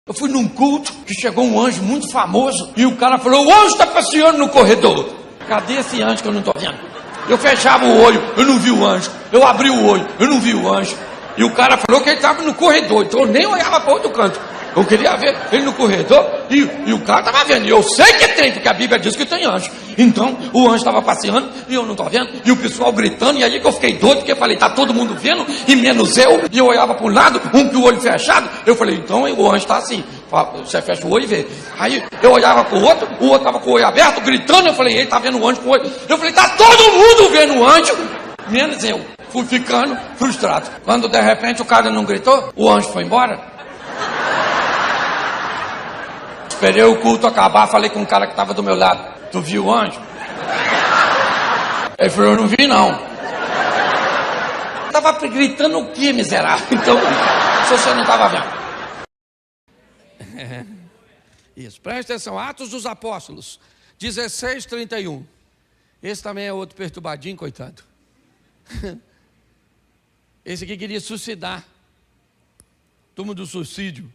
Eu fui num culto que chegou um anjo muito famoso e o cara falou: o anjo está passeando no corredor. Cadê esse anjo que eu não estou vendo? Eu fechava o olho, eu não vi o anjo. Eu abri o olho, eu não vi o anjo. E o cara falou que ele estava no corredor, então eu nem olhava para outro canto. Eu queria ver ele no corredor e o cara estava vendo. E eu sei que tem, porque a Bíblia diz que tem anjo. Então o anjo estava passeando e eu não estou vendo. E o pessoal gritando. E aí que eu fiquei doido, porque eu falei: está todo mundo vendo e menos eu. E eu olhava para um lado, um com o olho fechado. Eu falei: então o anjo está assim. Você fecha o olho e vê. Aí eu olhava para o outro estava com o olho aberto, gritando. Eu falei: ele está vendo o anjo com o olho. Eu falei: está todo mundo vendo o anjo, menos eu. Fui ficando frustrado. Quando de repente o cara não gritou, o anjo foi embora. Esperei o culto acabar, falei com um cara que estava do meu lado: tu viu o anjo? Ele falou: eu não vi não. Estava gritando o que, miserável? Então, se você não estava vendo. Isso, presta atenção, Atos dos Apóstolos 16:31. Esse também é outro perturbadinho, coitado. Esse aqui queria suicidar. Turma do suicídio.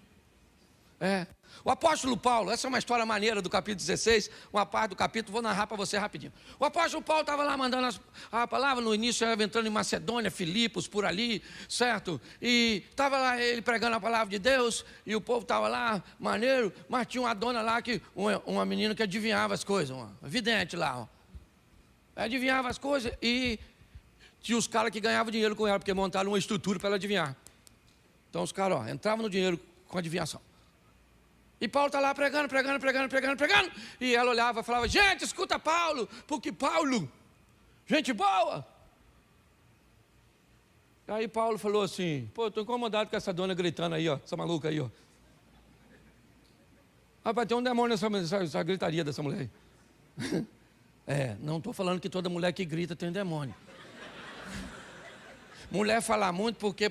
O apóstolo Paulo, essa é uma história maneira do capítulo 16, uma parte do capítulo, vou narrar para você rapidinho. O apóstolo Paulo estava lá mandando a palavra, no início estava entrando em Macedônia, Filipos, por ali, certo? E estava lá ele pregando a palavra de Deus, e o povo estava lá, maneiro, mas tinha uma dona lá, uma menina que adivinhava as coisas, uma vidente lá, adivinhava as coisas, e tinha os caras que ganhavam dinheiro com ela, porque montaram uma estrutura para ela adivinhar. Então os caras entravam no dinheiro com adivinhação. E Paulo está lá pregando, e ela olhava e falava: gente, escuta Paulo, porque Paulo, gente boa. Aí Paulo falou assim: pô, estou incomodado com essa dona gritando aí, ó, essa maluca aí, ó. Rapaz, tem um demônio nessa gritaria dessa mulher aí. Não estou falando que toda mulher que grita tem um demônio. Mulher fala muito porque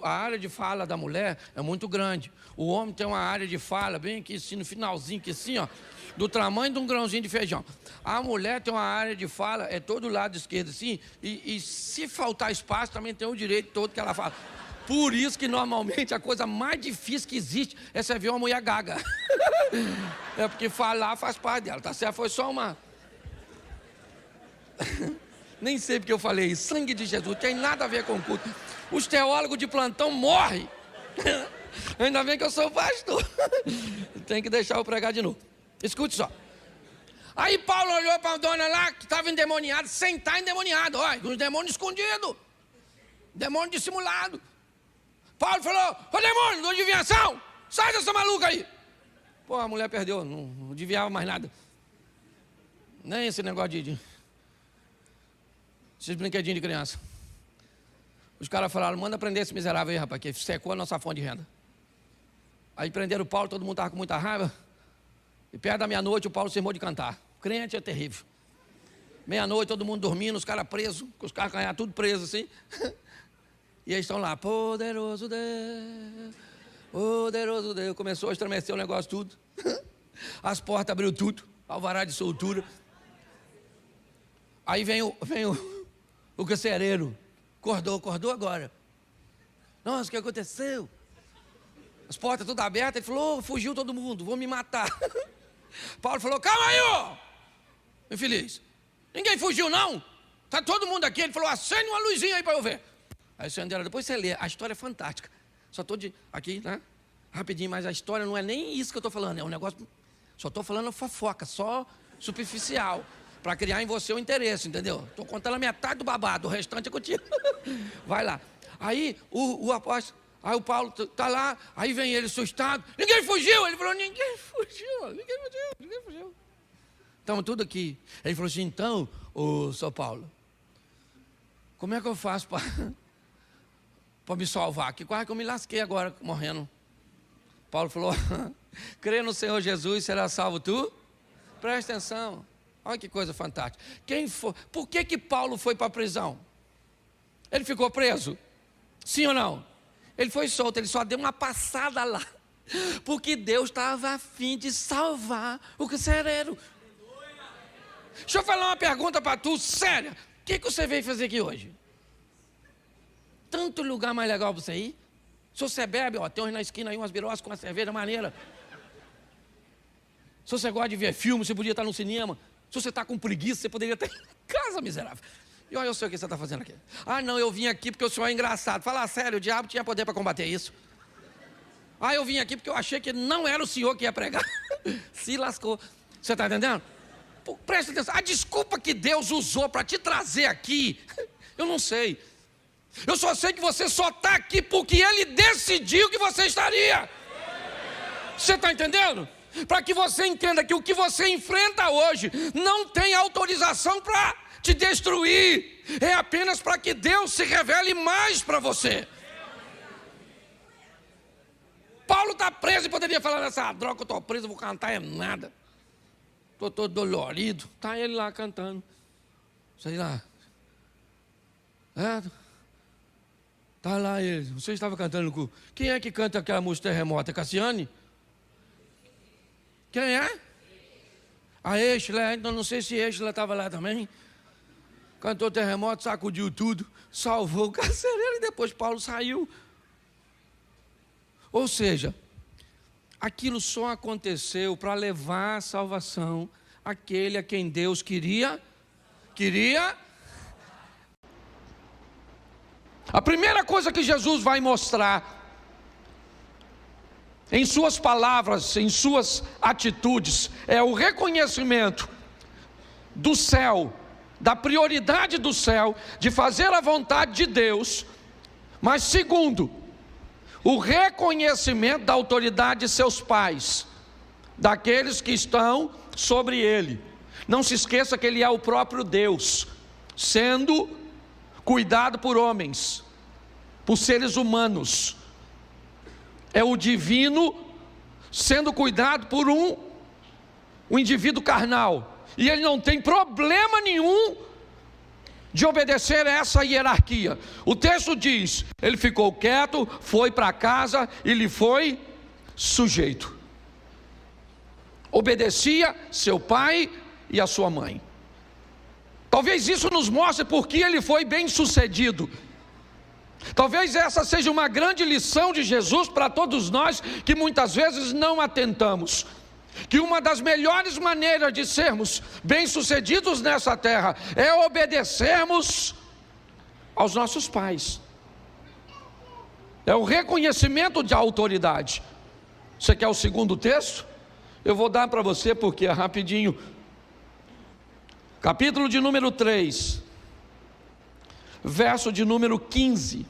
a área de fala da mulher é muito grande. O homem tem uma área de fala bem aqui assim, no finalzinho, que assim, ó, do tamanho de um grãozinho de feijão. A mulher tem uma área de fala, todo lado esquerdo assim, e se faltar espaço também tem o direito todo que ela fala. Por isso que normalmente a coisa mais difícil que existe é você ver uma mulher gaga. É porque falar faz parte dela, tá certo? Foi só uma... Nem sei porque eu falei isso. Sangue de Jesus, tem nada a ver com o culto. Os teólogos de plantão morrem. Ainda bem que eu sou pastor. Tem que deixar eu pregar de novo. Escute só. Aí Paulo olhou para a dona lá, que estava endemoniada, sem estar endemoniada. Olha, uns demônios escondidos. Demônio dissimulado. Paulo falou: ô demônio, não adivinhação, sai dessa maluca aí. Pô, a mulher perdeu, não adivinhava mais nada. Nem esse negócio de esses brinquedinhos de criança. Os caras falaram: manda prender esse miserável aí, rapaz, que secou a nossa fonte de renda. Aí prenderam o Paulo, todo mundo estava com muita raiva. E perto da meia-noite o Paulo se irmou de cantar. Crente é terrível. Meia-noite, todo mundo dormindo, os caras presos, com os carros ganhados, tudo preso assim. E eles estão lá: poderoso Deus, poderoso Deus. Começou a estremecer o negócio tudo. As portas abriu tudo, alvará de soltura. Aí vem o carcereiro. Acordou agora. Nossa, o que aconteceu? As portas todas abertas. Ele falou: fugiu todo mundo, vou me matar. Paulo falou: calma aí, ó, infeliz. Ninguém fugiu não, tá todo mundo aqui. Ele falou: acende uma luzinha aí para eu ver. Aí acenderam, depois você lê, a história é fantástica. Só estou aqui, né, rapidinho, mas a história não é nem isso que eu estou falando. É um negócio, só estou falando fofoca, só superficial, para criar em você o interesse, entendeu? Estou contando a metade do babado, o restante é contigo. Vai lá. Aí o apóstolo, aí o Paulo está lá, aí vem ele assustado: ninguém fugiu. Ele falou: ninguém fugiu. Estamos tudo aqui. Ele falou assim: então, ô São Paulo, como é que eu faço para me salvar? Que quase que eu me lasquei agora, morrendo. Paulo falou: crê no Senhor Jesus, será salvo tu. Presta atenção. Olha que coisa fantástica. Por que Paulo foi para a prisão? Ele ficou preso? Sim ou não? Ele foi solto, ele só deu uma passada lá, porque Deus estava a fim de salvar o carcereiro. Deixa eu falar uma pergunta para tu, séria. O que você veio fazer aqui hoje? Tanto lugar mais legal para você ir. Se você bebe, ó, tem uns na esquina aí, umas birosas com uma cerveja maneira. Se você gosta de ver filme, você podia estar no cinema. Se você está com preguiça, você poderia estar em casa, miserável. E olha, eu sei o que você está fazendo aqui. Ah, não, eu vim aqui porque o senhor é engraçado. Fala sério, o diabo tinha poder para combater isso. Ah, eu vim aqui porque eu achei que não era o senhor que ia pregar. Se lascou. Você está entendendo? Pô, presta atenção. A desculpa que Deus usou para te trazer aqui, eu não sei. Eu só sei que você só está aqui porque Ele decidiu que você estaria. Você está entendendo? Para que você entenda que o que você enfrenta hoje não tem autorização para te destruir. É apenas para que Deus se revele mais para você. Paulo está preso e poderia falar nessa droga que eu estou preso, eu vou cantar é nada. Estou todo dolorido. Está ele lá cantando. Sei lá. Está lá ele. Você estava cantando com... Quem é que canta aquela música Terremoto? É Cassiane? Quem é? A Exla. Então não sei se Exla estava lá também. Cantou Terremoto, sacudiu tudo, salvou o carcereiro e depois Paulo saiu. Ou seja, aquilo só aconteceu para levar a salvação àquele a quem Deus queria. A primeira coisa que Jesus vai mostrar em suas palavras, em suas atitudes, é o reconhecimento do céu, da prioridade do céu, de fazer a vontade de Deus. Mas segundo, o reconhecimento da autoridade de seus pais, daqueles que estão sobre ele. Não se esqueça que ele é o próprio Deus, sendo cuidado por homens, por seres humanos. É o divino sendo cuidado por um indivíduo carnal. E ele não tem problema nenhum de obedecer a essa hierarquia. O texto diz, ele ficou quieto, foi para casa e lhe foi sujeito. Obedecia seu pai e a sua mãe. Talvez isso nos mostre porque ele foi bem sucedido. Talvez essa seja uma grande lição de Jesus para todos nós que muitas vezes não atentamos. Que uma das melhores maneiras de sermos bem-sucedidos nessa terra é obedecermos aos nossos pais. É o reconhecimento de autoridade. Você quer o segundo texto? Eu vou dar para você porque é rapidinho. Capítulo de número 3, verso de número 15.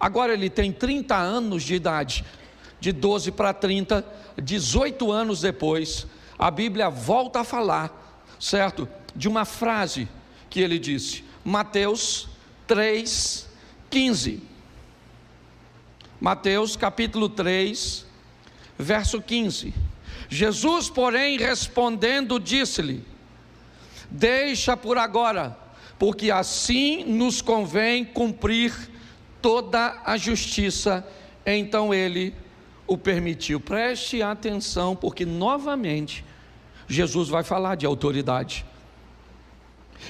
Agora ele tem 30 anos de idade, de 12 para 30, 18 anos depois, a Bíblia volta a falar, certo? De uma frase que ele disse, Mateus 3, 15. Mateus capítulo 3, verso 15. Jesus, porém, respondendo, disse-lhe, deixa por agora, porque assim nos convém cumprir toda a justiça. Então ele o permitiu. Preste atenção, porque novamente Jesus vai falar de autoridade.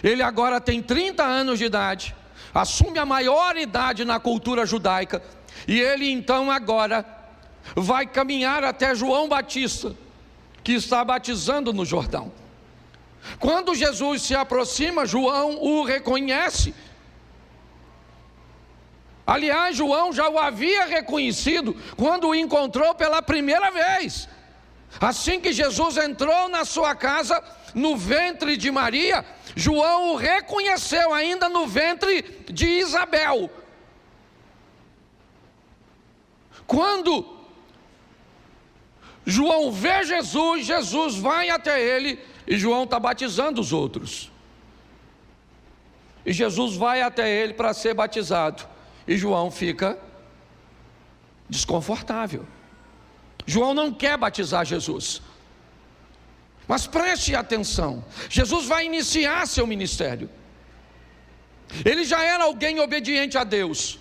Ele agora tem 30 anos de idade, assume a maior idade na cultura judaica, e ele então agora vai caminhar até João Batista, que está batizando no Jordão. Quando Jesus se aproxima, João o reconhece. Aliás, João já o havia reconhecido quando o encontrou pela primeira vez. Assim que Jesus entrou na sua casa, no ventre de Maria, João o reconheceu ainda no ventre de Isabel. Quando João vê Jesus, Jesus vai até ele e João está batizando os outros. E Jesus vai até ele para ser batizado. E João fica desconfortável. João não quer batizar Jesus. Mas preste atenção, Jesus vai iniciar seu ministério. Ele já era alguém obediente a Deus,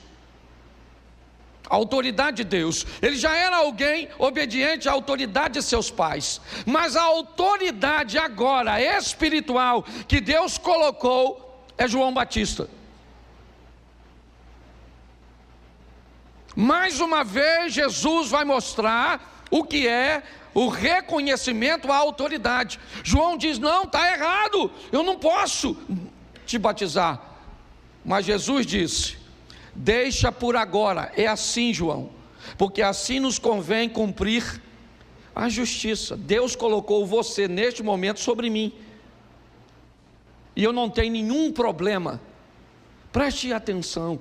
a autoridade de Deus. Ele já era alguém obediente à autoridade de seus pais. Mas a autoridade agora espiritual que Deus colocou é João Batista. Mais uma vez, Jesus vai mostrar o que é o reconhecimento à autoridade. João diz: não, está errado, eu não posso te batizar. Mas Jesus disse: deixa por agora, é assim, João, porque assim nos convém cumprir a justiça. Deus colocou você neste momento sobre mim, e eu não tenho nenhum problema. Preste atenção.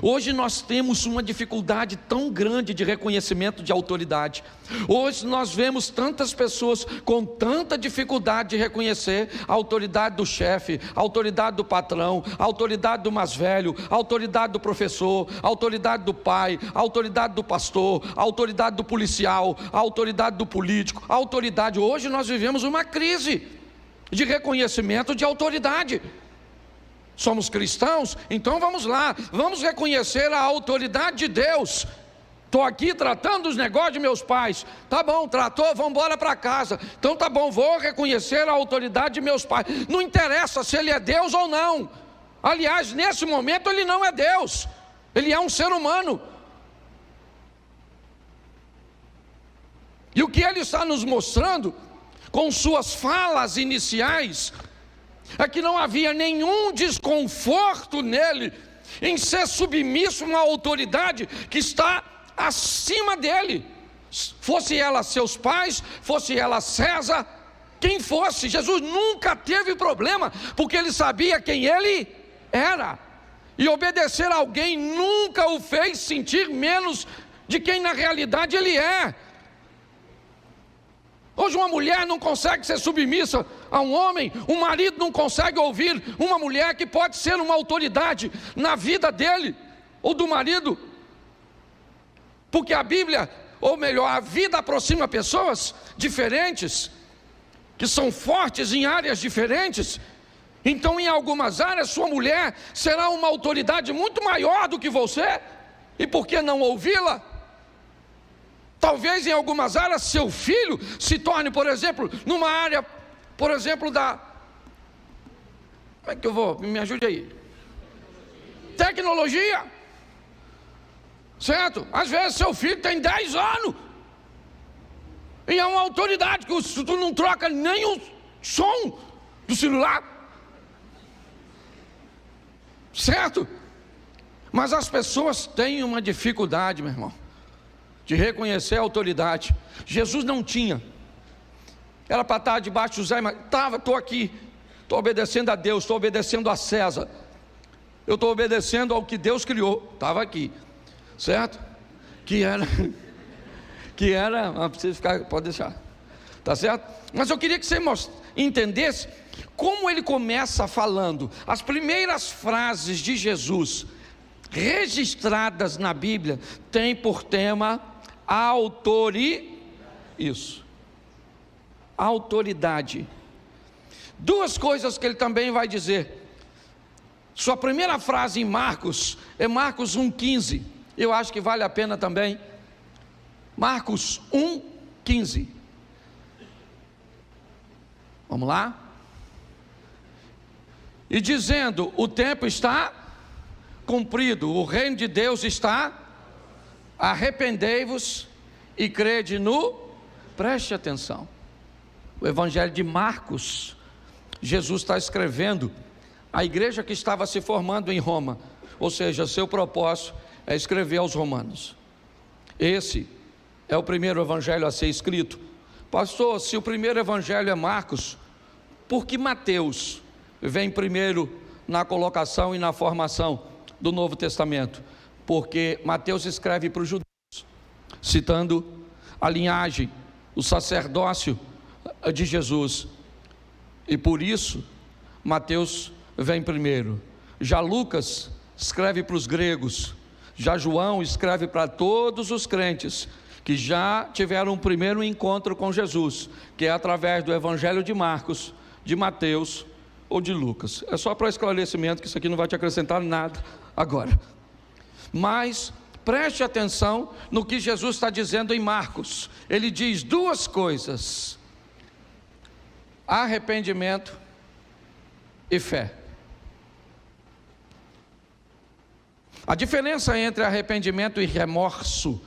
Hoje nós temos uma dificuldade tão grande de reconhecimento de autoridade. Hoje nós vemos tantas pessoas com tanta dificuldade de reconhecer a autoridade do chefe, a autoridade do patrão, a autoridade do mais velho, a autoridade do professor, a autoridade do pai, a autoridade do pastor, a autoridade do policial, a autoridade do político, a autoridade. Hoje nós vivemos uma crise de reconhecimento de autoridade. Somos cristãos, então vamos lá, vamos reconhecer a autoridade de Deus. Estou aqui tratando os negócios de meus pais. Tá bom, tratou, vamos embora para casa. Então tá bom, vou reconhecer a autoridade de meus pais. Não interessa se ele é Deus ou não. Aliás, nesse momento ele não é Deus, ele é um ser humano. E o que ele está nos mostrando com suas falas iniciais é que não havia nenhum desconforto nele em ser submisso a uma autoridade que está acima dele, fosse ela seus pais, fosse ela César, quem fosse. Jesus nunca teve problema, porque ele sabia quem ele era, e obedecer a alguém nunca o fez sentir menos de quem na realidade ele é. Hoje uma mulher não consegue ser submissa a um homem, um marido não consegue ouvir uma mulher que pode ser uma autoridade na vida dele ou do marido, porque a Bíblia, ou melhor, a vida aproxima pessoas diferentes, que são fortes em áreas diferentes. Então em algumas áreas sua mulher será uma autoridade muito maior do que você, e por que não ouvi-la? Talvez em algumas áreas seu filho se torne, por exemplo, numa área, por exemplo, da... Como é que eu vou? Me ajude aí. Tecnologia. Certo? Às vezes seu filho tem 10 anos e é uma autoridade que tu não troca nem o som do celular. Certo? Mas as pessoas têm uma dificuldade, meu irmão, de reconhecer a autoridade. Jesus não tinha. Era para estar debaixo de José, mas estou aqui, estou obedecendo a Deus, estou obedecendo a César, eu estou obedecendo ao que Deus criou, estava aqui, certo? Que era, não precisa ficar, pode deixar, tá certo? Mas eu queria que você entendesse como ele começa falando. As primeiras frases de Jesus registradas na Bíblia tem por tema autoridade. Duas coisas que ele também vai dizer. Sua primeira frase em Marcos é Marcos 1,15. Eu acho que vale a pena também. Marcos 1,15. Vamos lá? E dizendo: o tempo está cumprido, o reino de Deus está, arrependei-vos e crede no... Preste atenção, o evangelho de Marcos, Jesus está escrevendo a igreja que estava se formando em Roma, ou seja, seu propósito é escrever aos romanos. Esse é o primeiro evangelho a ser escrito. Pastor, se o primeiro evangelho é Marcos, por que Mateus vem primeiro na colocação e na formação do Novo Testamento? Porque Mateus escreve para os judeus, citando a linhagem, o sacerdócio de Jesus, e por isso Mateus vem primeiro. Já Lucas escreve para os gregos, já João escreve para todos os crentes que já tiveram um primeiro encontro com Jesus, que é através do evangelho de Marcos, de Mateus ou de Lucas. É só para esclarecimento, que isso aqui não vai te acrescentar nada agora. Mas preste atenção no que Jesus está dizendo em Marcos. Ele diz duas coisas: arrependimento e fé. A diferença entre arrependimento e remorso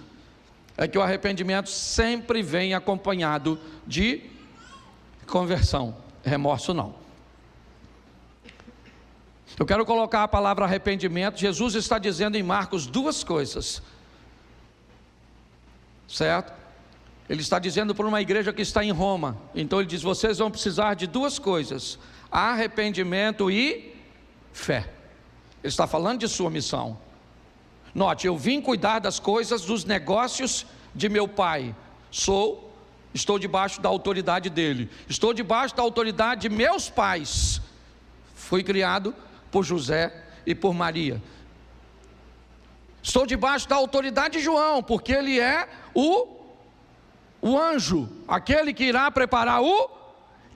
é que o arrependimento sempre vem acompanhado de conversão, remorso não. Eu quero colocar a palavra arrependimento. Jesus está dizendo em Marcos duas coisas, certo? Ele está dizendo para uma igreja que está em Roma. Então ele diz: vocês vão precisar de duas coisas: arrependimento e fé. Ele está falando de sua missão. Note, eu vim cuidar das coisas, dos negócios de meu pai. Estou debaixo da autoridade dele. Estou debaixo da autoridade de meus pais. Fui criado por José e por Maria. Estou debaixo da autoridade de João, porque ele é o anjo, aquele que irá preparar o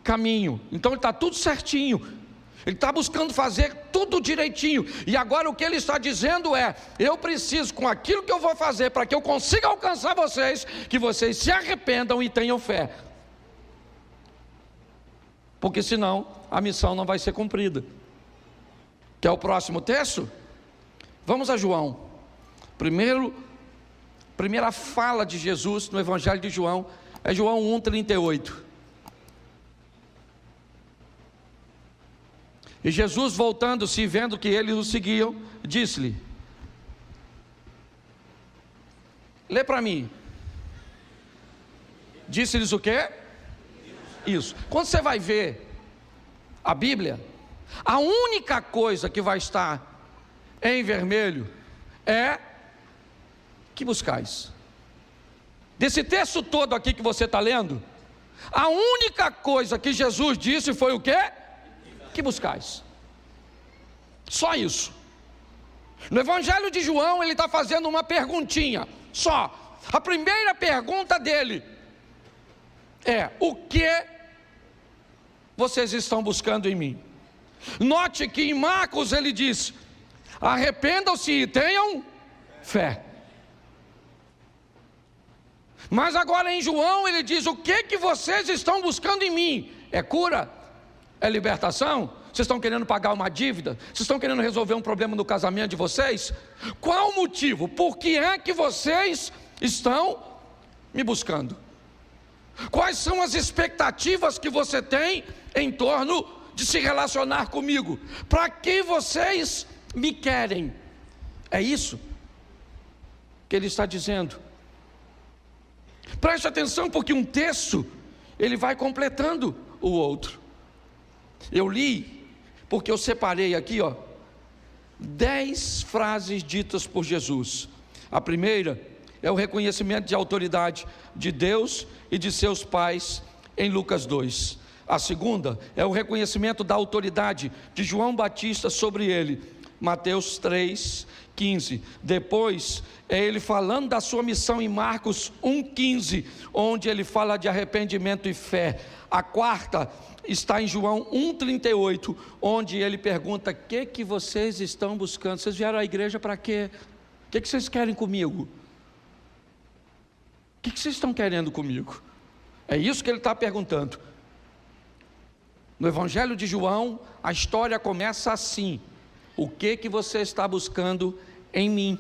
caminho. Então ele está tudo certinho. Ele está buscando fazer tudo direitinho. E agora o que ele está dizendo é: eu preciso, com aquilo que eu vou fazer, para que eu consiga alcançar vocês, que vocês se arrependam e tenham fé. Porque senão a missão não vai ser cumprida. Quer o próximo texto? Vamos a João. Primeira fala de Jesus no Evangelho de João é João 1:38. E Jesus, voltando-se e vendo que eles o seguiam, disse-lhe: lê para mim. Disse-lhes o quê? Isso. Quando você vai ver a Bíblia, a única coisa que vai estar em vermelho é: que buscais. Desse texto todo aqui que você está lendo, a única coisa que Jesus disse foi o quê? Que buscais. Só isso. No Evangelho de João ele está fazendo uma perguntinha só. A primeira pergunta dele é: o que vocês estão buscando em mim? Note que em Marcos ele diz: arrependam-se e tenham fé. Mas agora em João ele diz: o que vocês estão buscando em mim? É cura? É libertação? Vocês estão querendo pagar uma dívida? Vocês estão querendo resolver um problema no casamento de vocês? Qual o motivo? Por que é que vocês estão me buscando? Quais são as expectativas que você tem em torno de se relacionar comigo? Para que vocês me querem? É isso que ele está dizendo. Preste atenção, porque um texto ele vai completando o outro. Eu li, porque eu separei aqui 10 frases ditas por Jesus. A primeira é o reconhecimento de autoridade de Deus e de seus pais em Lucas 2. A segunda é o reconhecimento da autoridade de João Batista sobre ele, Mateus 3:15. Depois é ele falando da sua missão em Marcos 1:15, onde ele fala de arrependimento e fé. A quarta está em João 1:38, onde ele pergunta: o que vocês estão buscando? Vocês vieram à igreja para quê? O que vocês querem comigo? O que vocês estão querendo comigo? É isso que ele está perguntando. No Evangelho de João, a história começa assim: o que você está buscando em mim?